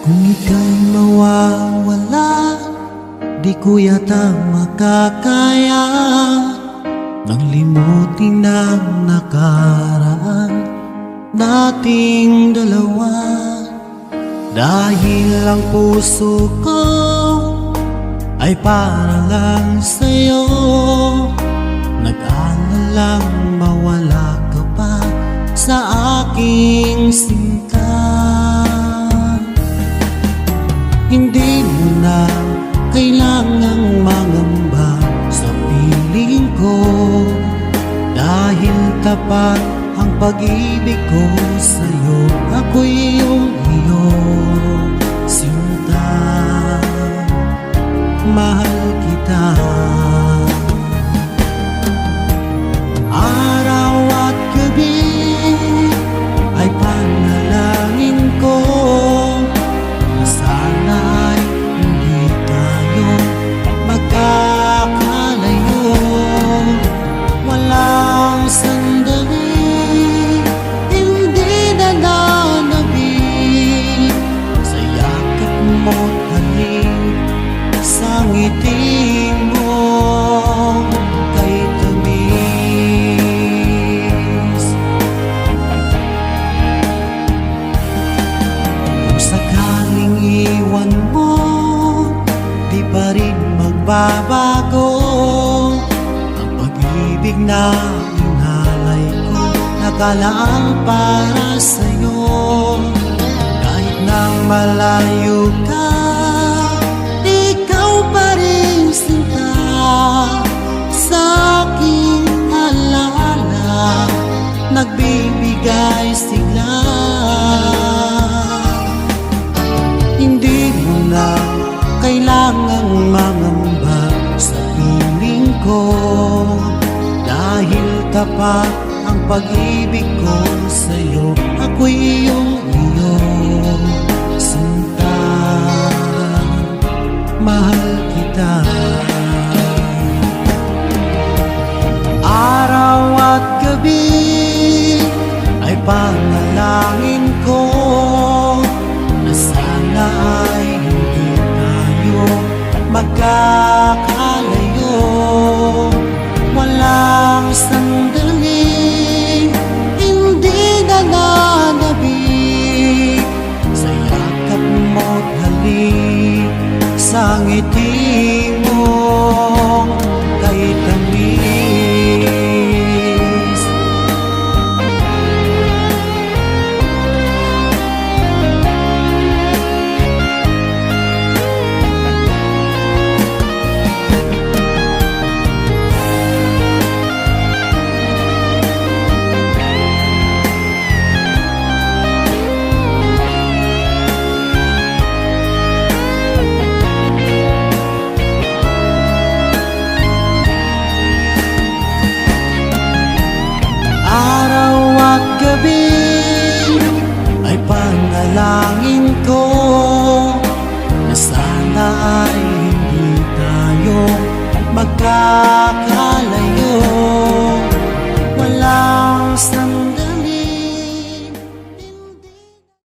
Kung ika'y mawawala, di ko yata makakaya nang limutin ang nakaraan nating dalawa. Dahil ang puso ko ay para lang sa'yo, nag-aalalang mawala ka pa sa aking sinta. Hindi mo na kailangang mangamba sa piling ko, dahil tapat ang pag-ibig ko sa'yo. Ako'y iyong sinta, mahal kita. Araw at gabi ay panalangin ko na sana ay hindi tayo magkakalayo. Walang sandali hindi nananabik sa yakap mo't halik, sa ngiti mo kay tamis. Kung sakaling iwan mo, di pa rin magbabago ang pag-ibig na inalay ko, nakalaan para sa'yo. Kahit nang malayo ka, ikaw pa rin sinta sa aking alaala, nagbibigay sigla. Hindi mo na kailangang mangamba sa piling ko, dahil tapat ang pag-ibig ko sa'yo. Ako'y iyong sinta, mahal kita. Araw at gabi ay panalangin ko na sana ay hindi tayo magkakalayo. Walang sandali hindi nananabik sa yakap mo't halik, sa ngiti mo kay tamis. Ay panalangin ko na sana ay hindi tayo magkakalayo. Walang